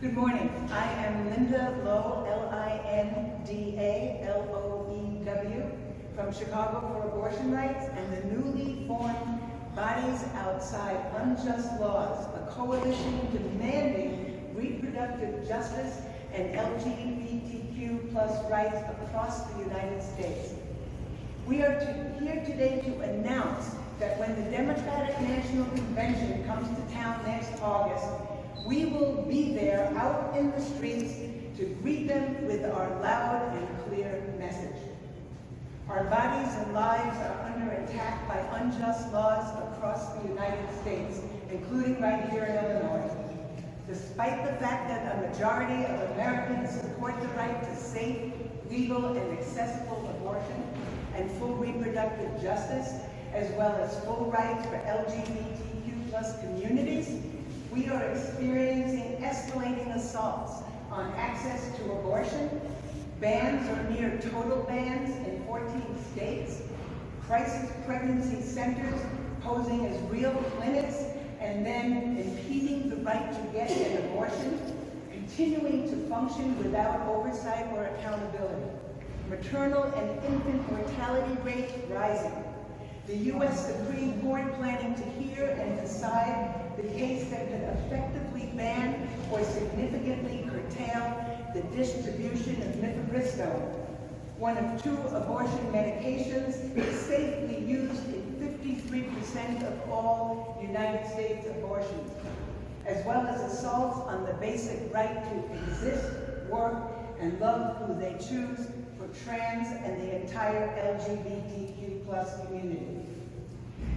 Good morning. I am Linda Lowe, L-I-N-D-A-L-O-E-W, from Chicago for Abortion Rights and the newly formed Bodies Outside Unjust Laws, a coalition demanding reproductive justice and LGBTQ plus rights across the United States. We are here today to announce that when the Democratic National Convention comes to town next August, we will be there out in the streets to greet them with our loud and clear message. Our bodies and lives are under attack by unjust laws across the United States, including right here in Illinois. Despite the fact that a majority of Americans support the right to safe, legal, and accessible abortion and full reproductive justice, as well as full rights for LGBTQ plus communities, we are experiencing escalating assaults on access to abortion, bans or near total bans in 14 states, crisis pregnancy centers posing as real clinics and then impeding the right to get an abortion, continuing to function without oversight or accountability, maternal and infant mortality rates rising, the U.S. Supreme Court planning to hear and decide the case that could effectively ban or significantly curtail the distribution of mifepristone, one of two abortion medications safely used in 53% of all United States abortions, as well as assaults on the basic right to exist, work, and love who they choose for trans and the entire LGBTQ plus community.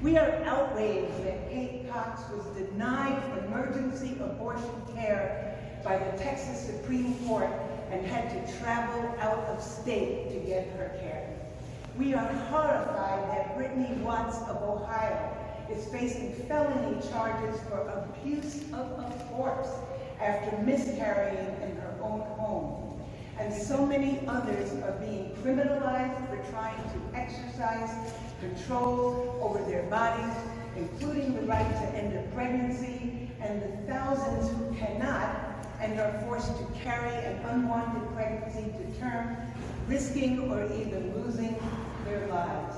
We are outraged that Kate Cox was denied emergency abortion care by the Texas Supreme Court and had to travel out of state to get her care. We are horrified that Brittany Watts of Ohio is facing felony charges for abuse of a corpse after miscarrying in her own home. And so many others are being criminalized for trying to exercise control over their bodies, including the right to end a pregnancy, and the thousands who cannot and are forced to carry an unwanted pregnancy to term, risking or even losing their lives.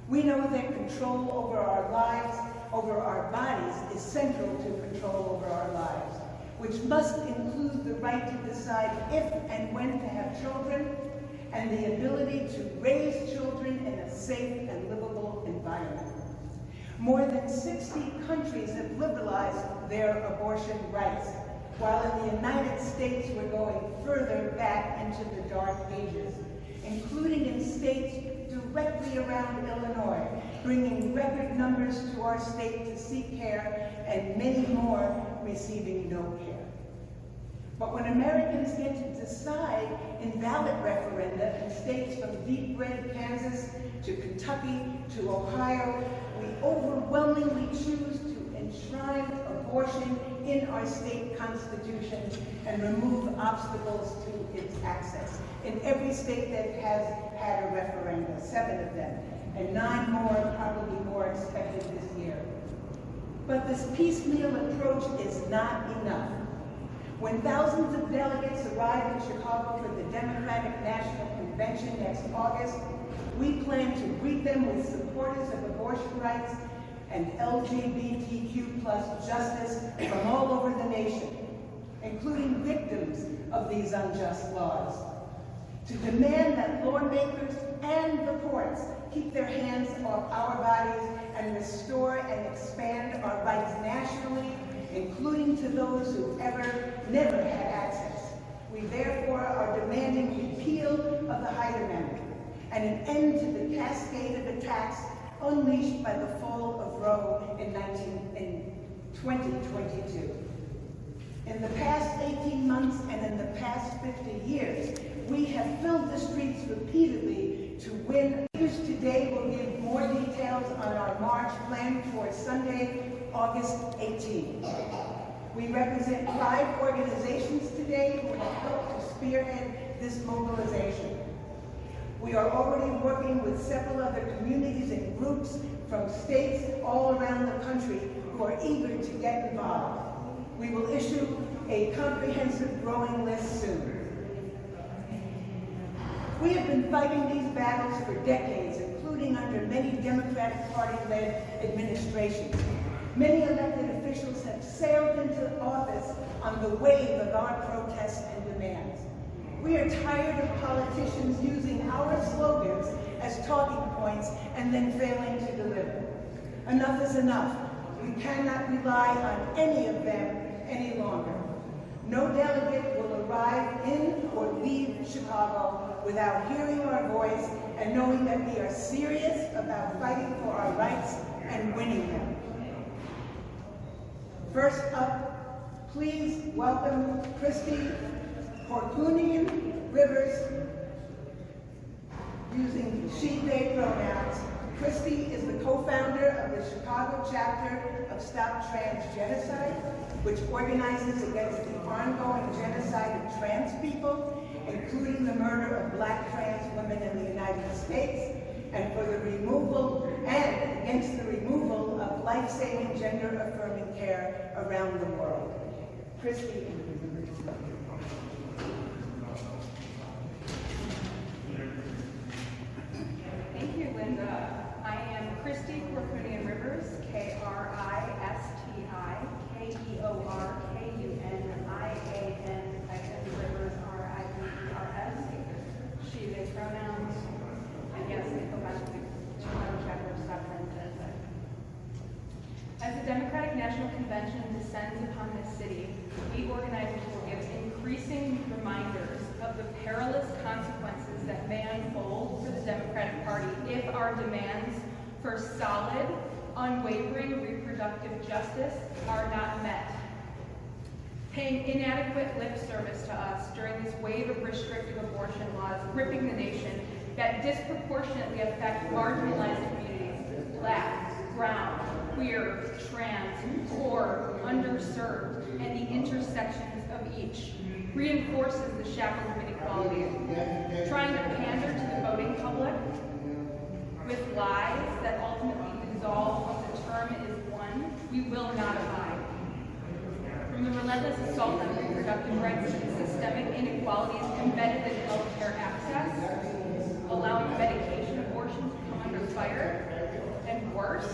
We know that control over our lives, over our bodies, is central to control over our lives, which must include the right to decide if and when to have children, and the ability to raise children in a safe and livable environment. More than 60 countries have liberalized their abortion rights, while in the United States we're going further back into the dark ages, including in states directly around Illinois, bringing record numbers to our state to seek care, and many more receiving no care. But when Americans get to decide in ballot referenda in states from deep red Kansas to Kentucky to Ohio, we overwhelmingly choose to enshrine abortion in our state constitution and remove obstacles to its access. In every state that has had a referendum, 7 of them, and 9 more, probably more, expected this year. But this piecemeal approach is not enough. When thousands of delegates arrive in Chicago for the Democratic National Convention next August, we plan to greet them with supporters of abortion rights and LGBTQ plus justice from all over the nation, including victims of these unjust laws, to demand that lawmakers and the courts keep their hands off our bodies and restore and expand our rights nationally, including to those who never had access. We therefore are demanding repeal of the Hyde Amendment and an end to the cascade of attacks unleashed by the fall of Roe in 2022. In the past 18 months and in the past 50 years, we have filled the streets repeatedly to win. Leaders today will give more details on our march planned for Sunday, August 18th. We represent 5 organizations today who have helped to spearhead this mobilization. We are already working with several other communities and groups from states all around the country who are eager to get involved. We will issue a comprehensive growing list soon. We have been fighting these battles for decades, including under many Democratic Party-led administrations. Many elected officials have sailed into office on the wave of our protests and demands. We are tired of politicians using our slogans as talking points and then failing to deliver. Enough is enough. We cannot rely on any of them any longer. No delegate will arrive in or leave Chicago without hearing our voice and knowing that we are serious about fighting for our rights and winning them. First up, please welcome Keorkunian-Rivers, using she, they pronouns. Christy is the co-founder of the Chicago chapter of Stop Trans Genocide, which organizes against the ongoing genocide of trans people, including the murder of Black trans women in the United States, and for the removal, and against the removal of life-saving gender-affirming care around the world. Christy. Thank you, Linda. I am Christy Keorkunian-Rivers, K-R-I-S-T-I-K-E-O-R-K-U-N-I-A-N, Rivers, R-I-V-E-R-S. She, they pronouns, and yes, I go back to the Chicago chapter of Stop Trans Genocide. As the Democratic National Convention descends upon this city, we organizers will give increasing reminders of the perilous consequences that may unfold for the Democratic Party if our demands for solid, unwavering reproductive justice are not met. Paying inadequate lip service to us during this wave of restrictive abortion laws gripping the nation that disproportionately affect marginalized communities, Black, brown, queer, trans, poor, underserved, and the intersections of each, reinforces the shackles of inequality. Trying to pander to the voting public with lies that ultimately dissolve when the term is won, we will not abide. From the relentless assault on reproductive rights to the systemic inequalities embedded in healthcare access, allowing medication abortions to come under fire, and worse,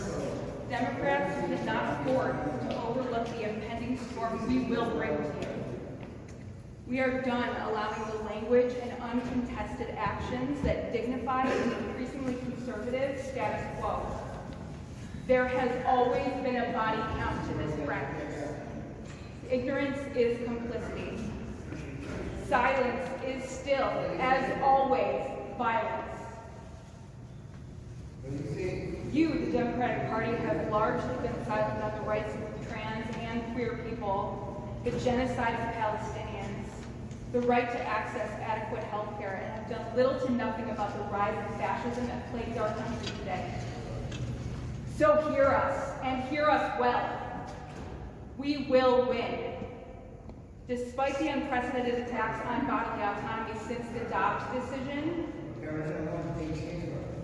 Democrats cannot afford to overlook the impending storm we will bring to you. We are done allowing the language and uncontested actions that dignify an increasingly conservative status quo. There has always been a body count to this practice. Ignorance is complicity. Silence is still, as always, violence. You, the Democratic Party, have largely been silent on the rights of trans and queer people, the genocide of Palestinians, the right to access adequate health care, and have done little to nothing about the rise of fascism that plagues our country today. So hear us, and hear us well. We will win. Despite the unprecedented attacks on bodily autonomy since the Dobbs decision,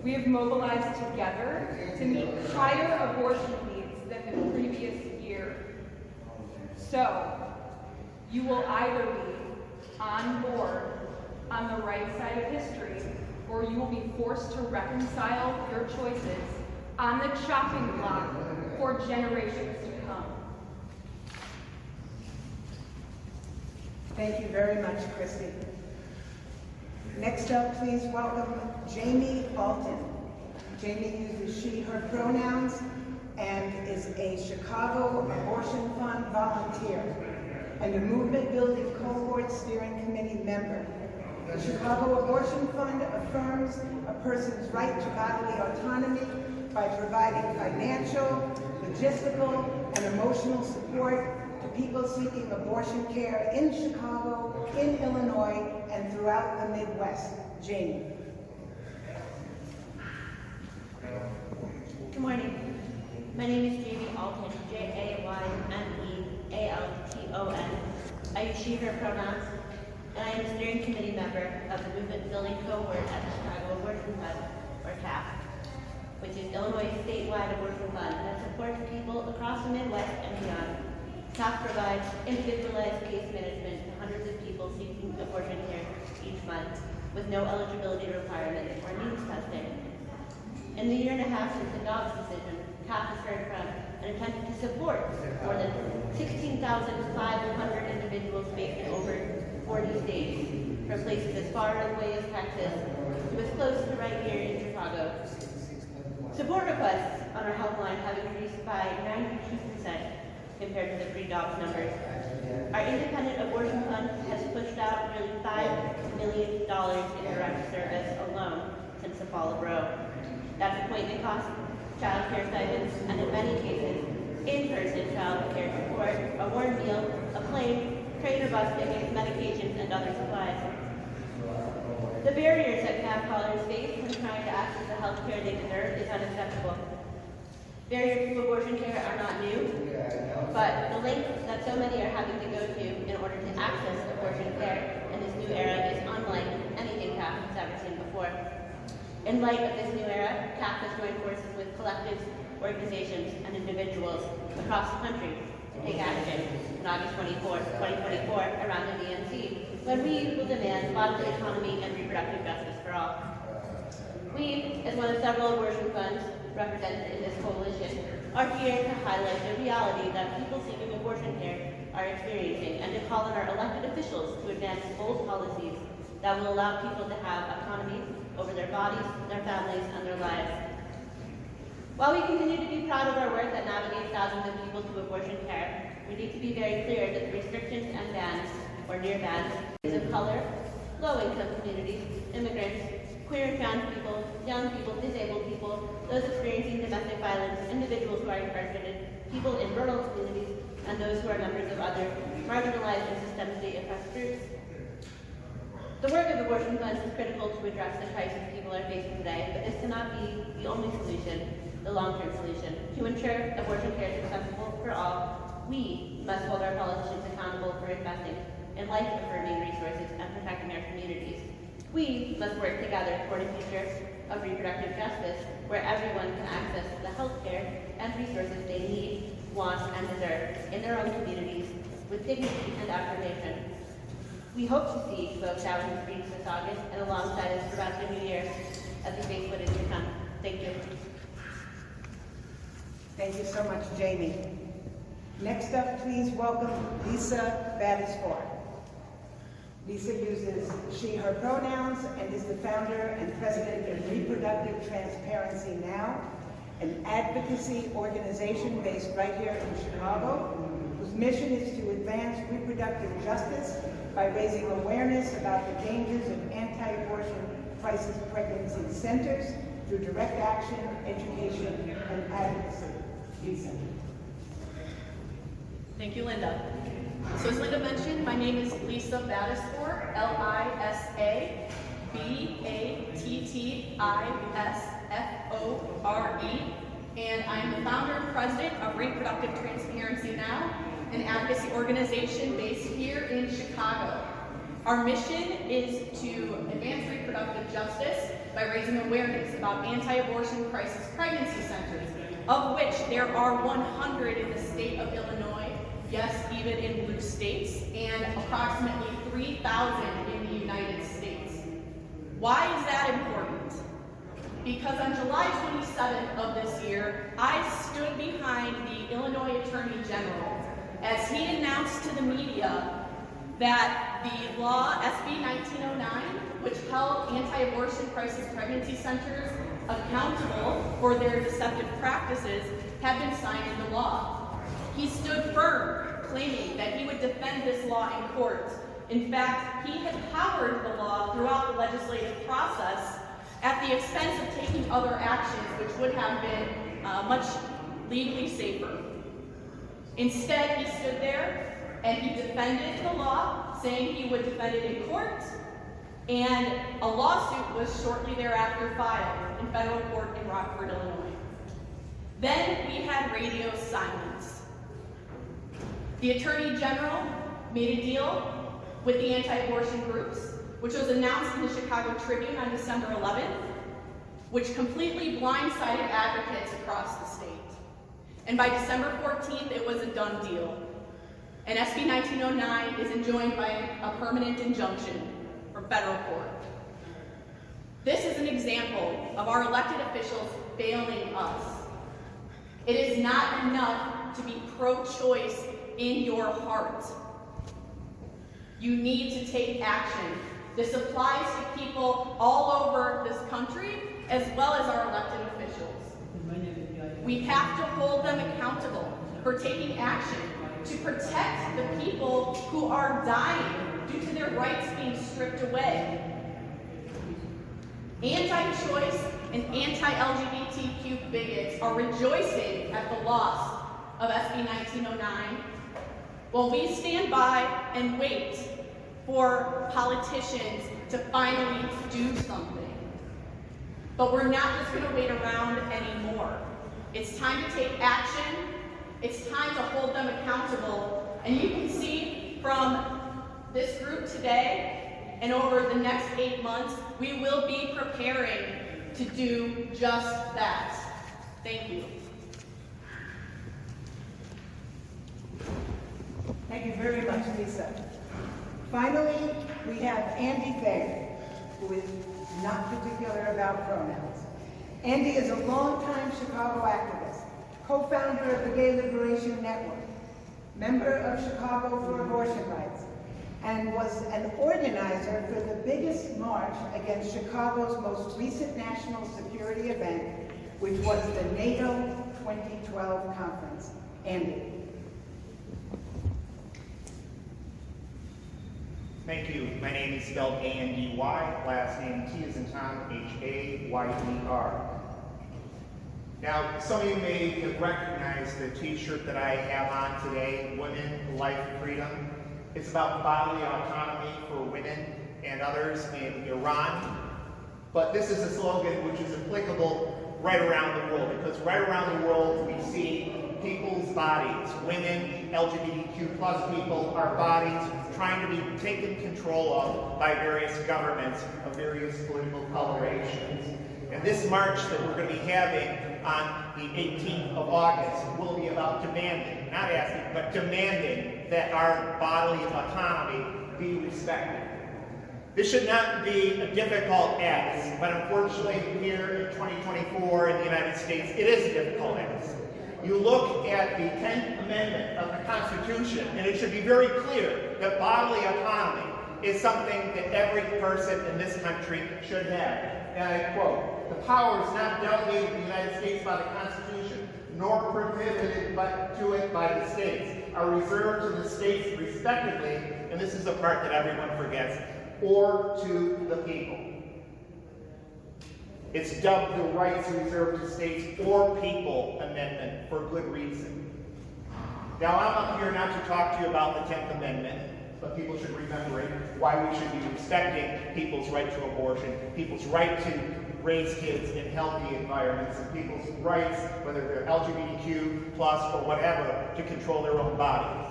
we have mobilized together to meet higher abortion needs than the previous year. So, you will either be on board on the right side of history, or you will be forced to reconcile your choices on the chopping block for generations to come. Thank you very much, Christy. Next up, please welcome Jamie Alton. Jamie uses she, her pronouns, and is a Chicago Abortion Fund volunteer and a movement building cohort steering committee member. The Chicago Abortion Fund affirms a person's right to bodily autonomy by providing financial, logistical, and emotional support to people seeking abortion care in Chicago, in Illinois, and throughout the Midwest. Jamie. Good morning. My name is Jamie Alton, J-A-Y-M-E-A-L-T-O-N. I use she, her pronouns, and I am a steering committee member of the movement building cohort at the Chicago Abortion Fund, or TAP, which is Illinois' statewide abortion fund that supports people across the Midwest and beyond. CAF provides individualized case management to hundreds of people seeking abortion care each month with no eligibility requirements or needs testing. In the year and a half since the Dobbs decision, CAF has heard from and attempted to support more than 16,500 individuals based in over 40 states, from places as far away as Texas to as close to right here in Chicago. Support requests on our helpline have increased by 92% compared to the pre-Dobbs numbers. Our independent abortion fund has pushed out nearly $5 million in direct service alone since the fall of Roe. That's appointment costs, child care stipends, and in many cases, in-person child care support, a warm meal, a plane, train or bus tickets, medications, and other supplies. The barriers that CAF callers face when trying to access the health care they deserve is unacceptable. Barriers to abortion care are not new, but the length that so many are having to go to in order to access abortion care in this new era is unlike anything CAF has ever seen before. In light of this new era, CAF has joined forces with collectives, organizations, and individuals across the country to take action on August 24, 2024, around the DNC, when we will demand bodily autonomy and reproductive justice for all. We, as one of several abortion funds represented in this coalition, are here to highlight the reality that people seeking abortion care are experiencing and to call on our elected officials to advance bold policies that will allow people to have autonomy over their bodies, their families, and their lives. While we continue to be proud of our work that navigates thousands of people to abortion care, we need to be very clear that the restrictions and bans, or near bans, of color, low-income communities, immigrants, queer and trans people, young people, disabled people, those experiencing domestic violence, individuals who are incarcerated, people in rural communities, and those who are members of other marginalized and systemically oppressed groups. The work of abortion funds is critical to address the crisis people are facing today, but this cannot be the only solution, the long-term solution. To ensure abortion care is accessible for all, we must hold our politicians accountable for investing in life-affirming resources and protecting our communities. We must work together toward a future of reproductive justice where everyone can access the health care and resources they need, want, and deserve in their own communities with dignity and affirmation. We hope to see folks out in the streets this August and alongside us throughout the new year as we face what is to come. Thank you. Thank you so much, Jamie. Next up, please welcome Lisa Battisford. Lisa uses she, her pronouns and is the founder and president of Reproductive Transparency Now, an advocacy organization based right here in Chicago, whose mission is to advance reproductive justice by raising awareness about the dangers of anti-abortion crisis pregnancy centers through direct action, education, and advocacy. Lisa. Thank you, Linda. So as Linda mentioned, my name is Lisa Battisford, L-I-S-A B-A-T-T-I-S-F-O-R-E, and I'm the founder and president of Reproductive Transparency Now, an advocacy organization based here in Chicago. Our mission is to advance reproductive justice by raising awareness about anti-abortion crisis pregnancy centers, of which there are 100 in the state of Illinois, yes, even in blue states, and approximately 3,000 in the United States. Why is that important? Because on July 27th of this year, I stood behind the Illinois Attorney General as he announced to the media that the law, SB 1909, which held anti-abortion crisis pregnancy centers accountable for their deceptive practices, had been signed into law. He stood firm, claiming that he would defend this law in court. In fact, he had powered the law throughout the legislative process at the expense of taking other actions which would have been much legally safer. Instead, he stood there and he defended the law, saying he would defend it in court, and a lawsuit was shortly thereafter filed in federal court in Rockford, Illinois. Then we had radio silence. The Attorney General made a deal with the anti-abortion groups, which was announced in the Chicago Tribune on December 11th, which completely blindsided advocates across the state. And by December 14th, it was a done deal. and SB 1909 is enjoined by a permanent injunction from federal court. This is an example of our elected officials failing us. It is not enough to be pro-choice in your heart. You need to take action. This applies to people all over this country, as well as our elected officials. We have to hold them accountable for taking action to protect the people who are dying due to their rights being stripped away. Anti-choice and anti-LGBTQ bigots are rejoicing at the loss of SB 1909, while we stand by and wait for politicians to finally do something. But we're not just going to wait around anymore. It's time to take action. It's time to hold them accountable. And you can see from this group today and over the next 8 months, we will be preparing to do just that. Thank you. Thank you very much, Lisa. Finally, we have Andy Thayer, who is not particular about pronouns. Andy is a longtime Chicago activist, co-founder of the Gay Liberation Network, member of Chicago for Abortion Rights, and was an organizer for the biggest march against Chicago's most recent national security event, which was the NATO 2012 conference. Andy. Thank you. My name is spelled A-N-D-Y, last name T as in Tom, H-A-Y-E-R. Now, some of you may have recognized the t-shirt that I have on today, Women, Life, Freedom. It's about bodily autonomy for women and others in Iran. But this is a slogan which is applicable right around the world, because right around the world we see people's bodies, women, LGBTQ plus people, our bodies trying to be taken control of by various governments of various political colorations. And this march that we're going to be having on the 18th of August will be about demanding, not asking, but demanding that our bodily autonomy be respected. This should not be a difficult ask, but unfortunately here in 2024 in the United States, it is a difficult ask. You look at the 10th Amendment of the Constitution, and it should be very clear that bodily autonomy is something that every person in this country should have. And I quote, "The powers not delegated to the United States by the Constitution, nor prohibited to it by the states, are reserved to the states respectively," and this is the part that everyone forgets, "or to the people." It's dubbed the Rights Reserved to States or People Amendment for good reason. Now, I'm up here not to talk to you about the 10th Amendment, but people should remember it, why we should be respecting people's right to abortion, people's right to raise kids in healthy environments, and people's rights, whether they're LGBTQ plus or whatever, to control their own bodies.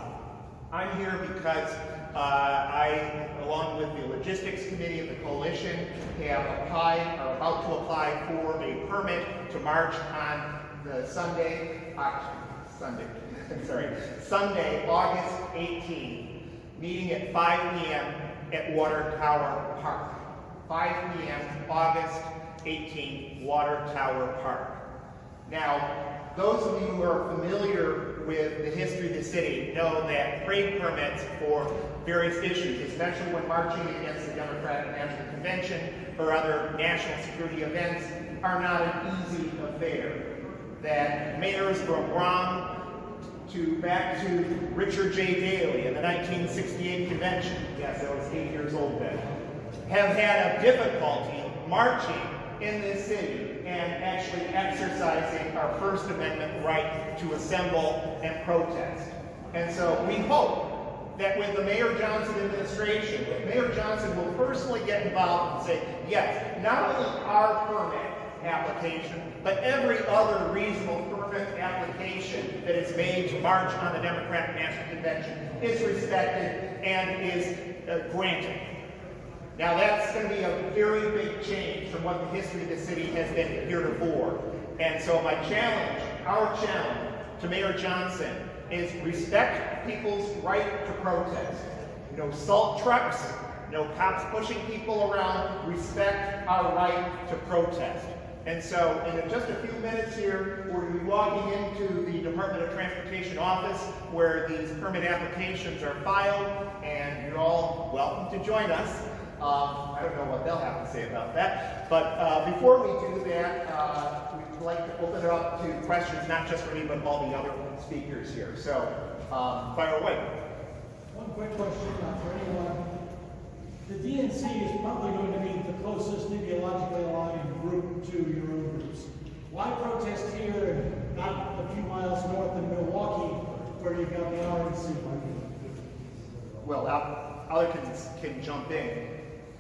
I'm here because I, along with the Logistics Committee of the Coalition, are about to apply for a permit to march on the Sunday, August 18th, meeting at 5 p.m. at Water Tower Park. 5 p.m., August 18th, Water Tower Park. Now, those of you who are familiar with the history of the city know that trade permits for various issues, especially when marching against the Democratic National Convention or other national security events, are not an easy affair. That mayors from Braun back to Richard J. Daley in the 1968 convention, yes, I was 8 years old then, have had a difficulty marching in this city and actually exercising our First Amendment right to assemble and protest. And so we hope that with the Mayor Johnson administration, Mayor Johnson will personally get involved and say, yes, not only our permit application, but every other reasonable permit application that is made to march on the Democratic National Convention is respected and is granted. Now that's going to be a very big change from what the history of the city has been heretofore. And so my challenge, our challenge to Mayor Johnson is respect people's right to protest. No salt trucks, no cops pushing people around, respect our right to protest. And so in just a few minutes here, we're going to be walking into the Department of Transportation office where these permit applications are filed, and you're all welcome to join us. I don't know what they'll have to say about that, but before we do that, we'd like to open it up to questions, not just for me, but all the other speakers here. So, fire away. One quick question for anyone. The DNC is probably going to be the closest ideologically aligned group to your own groups. Why protest here and not a few miles north of Milwaukee, where you've got the RNC? Well, others can jump in.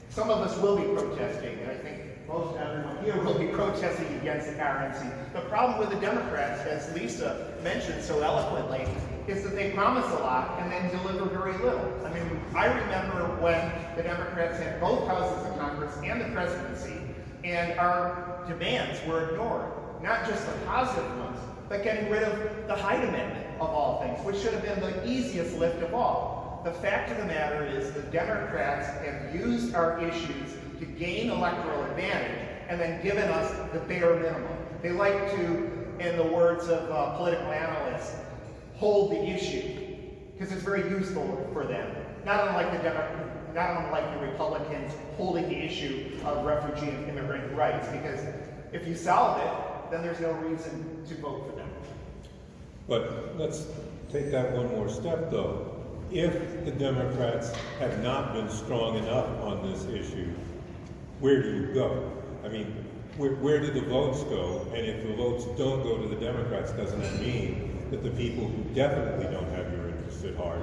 Some of us will be protesting, and I think most everyone here will be protesting against the RNC. The problem with the Democrats, as Lisa mentioned so eloquently, is that they promise a lot and then deliver very little. I mean, I remember when the Democrats had both houses of Congress and the presidency, and our demands were ignored. Not just the positive ones, but getting rid of the Hyde Amendment, of all things, which should have been the easiest lift of all. The fact of the matter is the Democrats have used our issues to gain electoral advantage and then given us the bare minimum. They like to, in the words of political analysts, hold the issue, because it's very useful for them. Not unlike the Republicans holding the issue of refugee and immigrant rights, because if you solve it, then there's no reason to vote for them. But let's take that one more step, though. If the Democrats have not been strong enough on this issue, where do you go? I mean, where do the votes go? And if the votes don't go to the Democrats, doesn't that mean that the people who definitely don't have your interest at heart?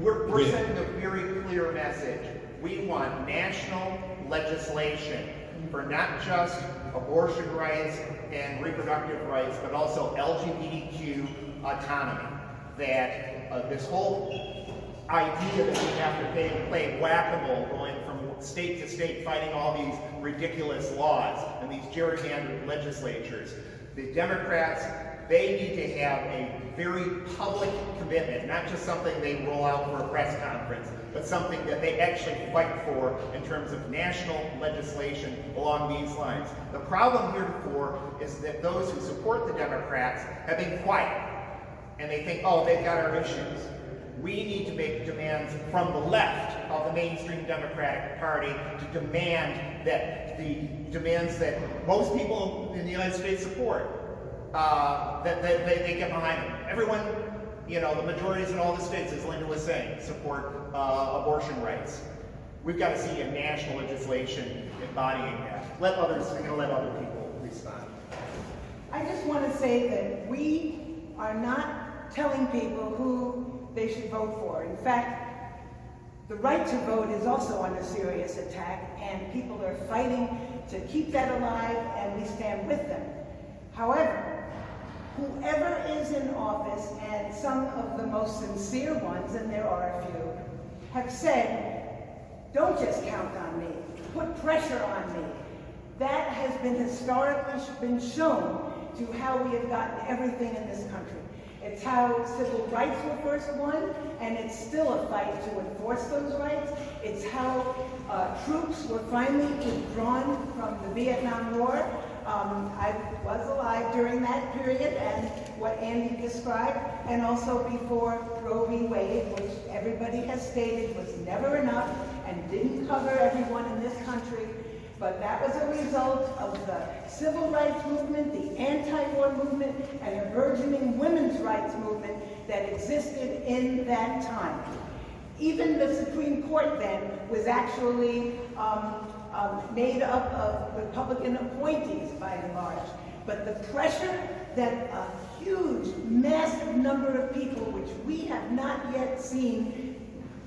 We're sending a very clear message. We want national legislation for not just abortion rights and reproductive rights, but also LGBTQ autonomy. That this whole idea that we have to play whack-a-mole, going from state to state, fighting all these ridiculous laws and these gerrymandered legislatures. The Democrats, they need to have a very public commitment, not just something they roll out for a press conference, but something that they actually fight for in terms of national legislation along these lines. The problem heretofore is that those who support the Democrats have been quiet, and they think, oh, they've got our issues. We need to make demands from the left of the mainstream Democratic Party to demand that the demands that most people in the United States support, that they get behind them. Everyone, you know, the majorities in all the states, as Linda was saying, support abortion rights. We've got to see a national legislation embodying that. We're going to let other people respond. I just want to say that we are not telling people who they should vote for. In fact, the right to vote is also under serious attack, and people are fighting to keep that alive, and we stand with them. However, whoever is in office, and some of the most sincere ones, and there are a few, have said, don't just count on me, put pressure on me. That has been historically been shown to how we have gotten everything in this country. It's how civil rights were first won, and it's still a fight to enforce those rights. It's how troops were finally withdrawn from the Vietnam War. I was alive during that period, and what Andy described, and also before Roe v. Wade, which everybody has stated was never enough and didn't cover everyone in this country. But that was a result of the civil rights movement, the anti-war movement, and the burgeoning women's rights movement that existed in that time. Even the Supreme Court then was actually made up of Republican appointees by and large. But the pressure that a huge, massive number of people, which we have not yet seen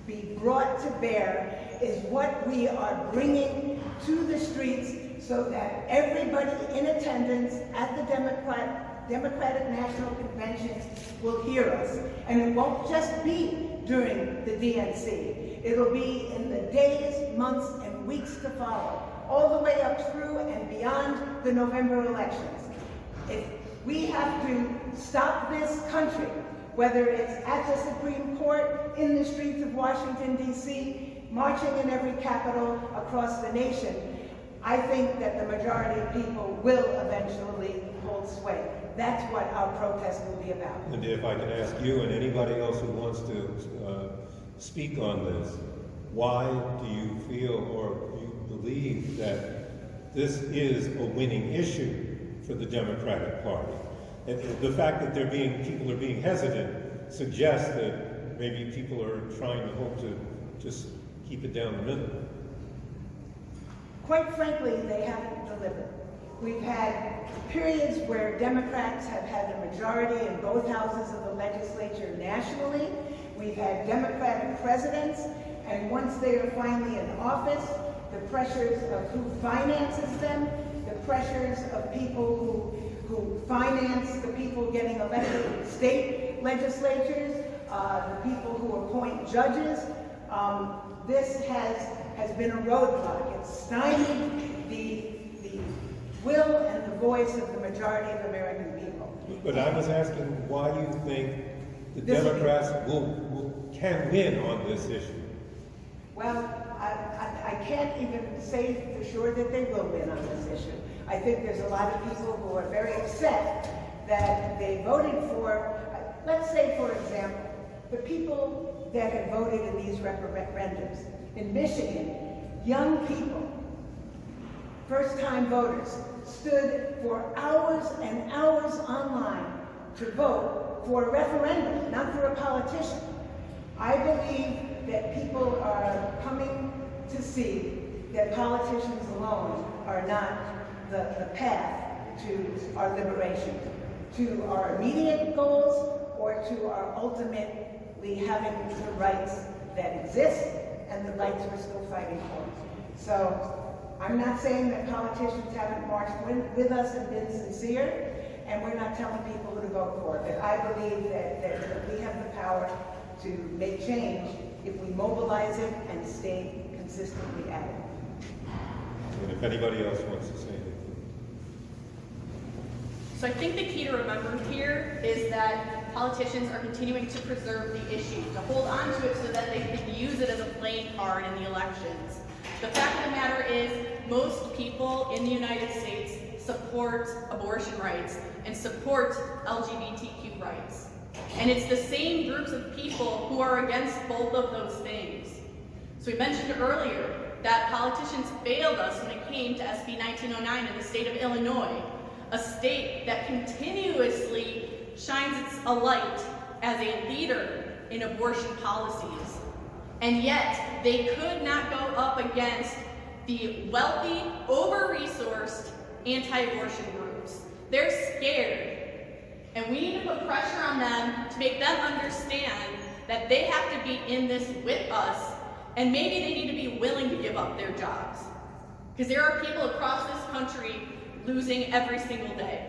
be brought to bear, is what we are bringing to the streets so that everybody in attendance at the Democratic National Convention will hear us. And it won't just be during the DNC. It'll be in the days, months, and weeks to follow, all the way up through and beyond the November elections. If we have to stop this country, whether it's at the Supreme Court, in the streets of Washington, D.C., marching in every capital across the nation, I think that the majority of people will eventually hold sway. That's what our protest will be about. And if I can ask you and anybody else who wants to speak on this, why do you feel or you believe that this is a winning issue for the Democratic Party? And the fact that people are being hesitant suggests that maybe people are trying to hope to just keep it down the middle. Quite frankly, they haven't delivered. We've had periods where Democrats have had a majority in both houses of the legislature nationally. We've had Democratic presidents, and once they are finally in office, the pressures of who finances them, the pressures of people who finance the people getting elected in state legislatures, the people who appoint judges, this has been a roadblock. It's stymied the will and the voice of the majority of American people. But I was asking why you think the Democrats can win on this issue. Well, I can't even say for sure that they will win on this issue. I think there's a lot of people who are very upset that they voted for, let's say, for example, the people that had voted in these referendums. In Michigan, young people, first-time voters, stood for hours and hours online to vote for a referendum, not for a politician. I believe that people are coming to see that politicians alone are not the path to our liberation, to our immediate goals, or to our ultimately having the rights that exist and the rights we're still fighting for. So I'm not saying that politicians haven't marched with us and been sincere, and we're not telling people who to vote for, but I believe that we have the power to make change if we mobilize it and stay consistently at it. And if anybody else wants to say anything. So I think the key to remember here is that politicians are continuing to preserve the issue, to hold on to it so that they can use it as a playing card in the elections. The fact of the matter is, most people in the United States support abortion rights and support LGBTQ rights. And it's the same groups of people who are against both of those things. So we mentioned earlier that politicians failed us when it came to SB 1909 in the state of Illinois, a state that continuously shines a light as a leader in abortion policies. And yet, they could not go up against the wealthy, over-resourced anti-abortion groups. They're scared. And we need to put pressure on them to make them understand that they have to be in this with us, and maybe they need to be willing to give up their jobs. Because there are people across this country losing every single day.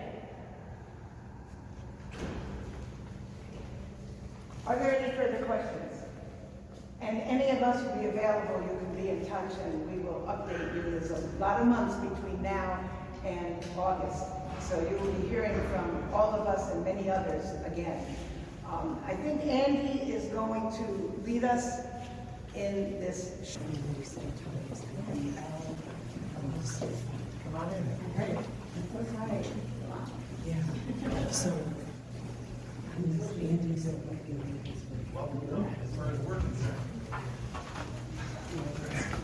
Are there any further questions? And any of us will be available. You can be in touch and we will update you. There's a lot of months between now and August. So you will be hearing from all of us and many others again. I think Andy is going to lead us in this. Come on in. Hey. Hi. Yeah. So, Andy's as far as we're concerned.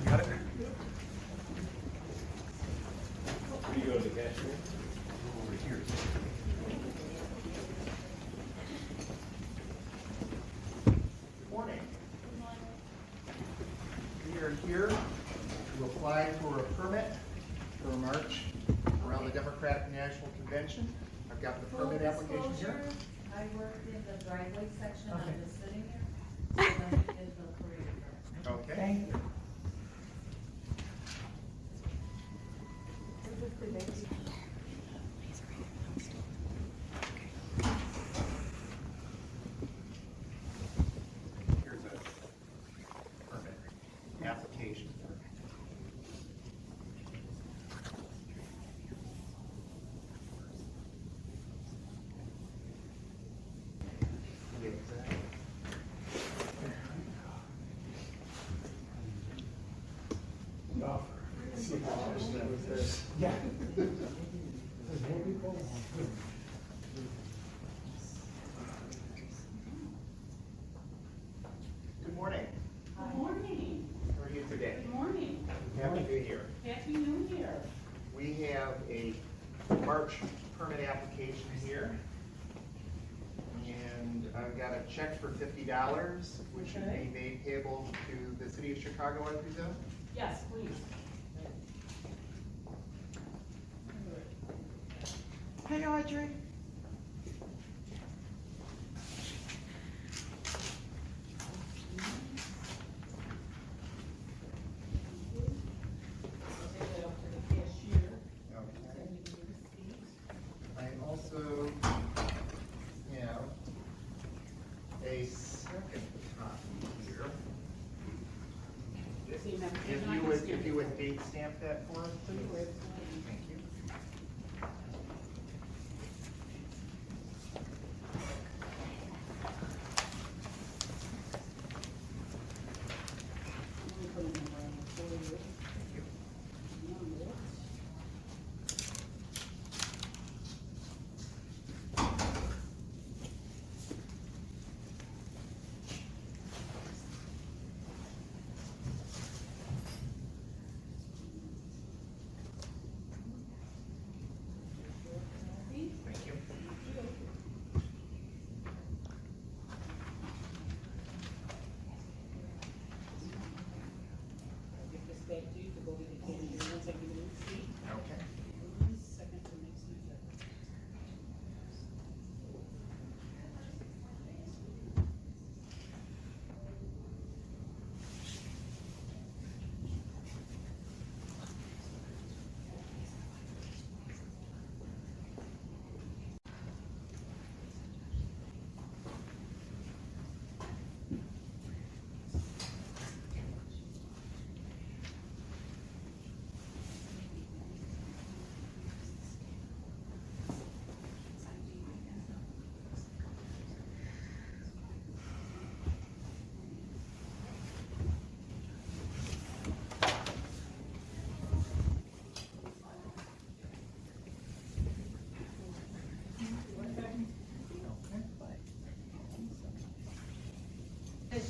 Got it? Where do you go to the cashier? Over here. Good morning. We are here to apply for a permit for a march around the Democratic National Convention. I've got the permit application here. I worked in the driveway section. I'm just sitting here. So I did the parade. Okay. Thank you. Here's a permit application. We have Oh, yeah. There's more people? Good. Good morning. Good morning. How are you today? Good morning. Happy New Year. Happy New Year. We have a March permit application here. And I've got a check for $50, which should be made payable to the city of Chicago, I presume? Yes, please. Hey, Audrey. Take that up to the cashier. Okay. I also have a second copy here. See, now, If you would date stamp that for us, please. Thank you. Thank you. Give this back to you to go to the cashier once I give you the receipt. Okay. 1 second to make some adjustments.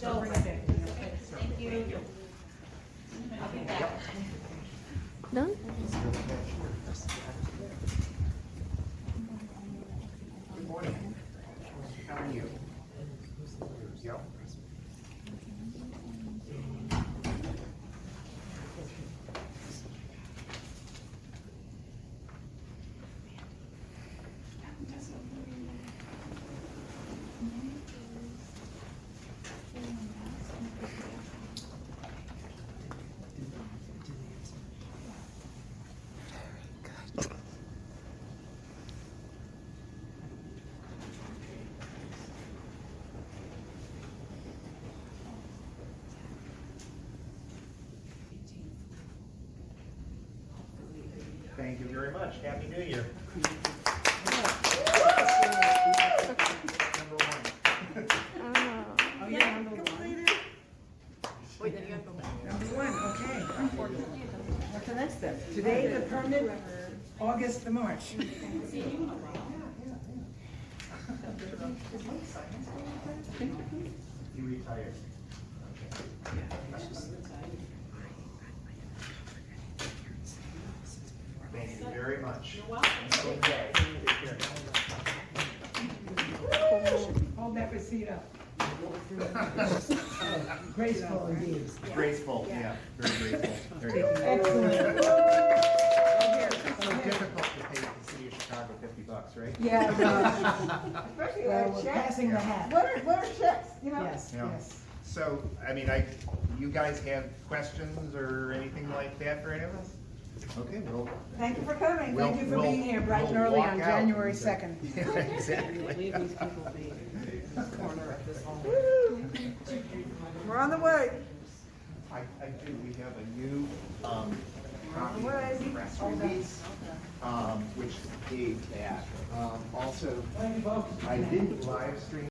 So, thank you. I'll be back. Done? Good morning. How are you? Yep. Thank you very much. Happy New Year. Number one. Oh, yeah, number one. Wait, then you have to go back. Number one, okay. What's the next step? Today, the permit, August the March. You retired. Thank you very much. You're welcome. Okay. Take care. Hold that receipt up. Graceful indeed. Graceful, yeah, very graceful. There you go. Excellent. So difficult to pay the city of Chicago $50, right? Yeah, well, we're passing the hat. What are checks, you know? Yes, Yeah. yes. So, I mean, you guys have questions or anything like that for any of us? Okay, well. Thank you for coming. We'll- Thank you for we'll- being here bright and we'll early walk on out. January 2nd. Yeah, exactly. Leave these people be in this corner of this hall. We're on the way. I do, we have a new, copy Way. of the press release, which gave that. Also, Thank you, folks. I didn't live stream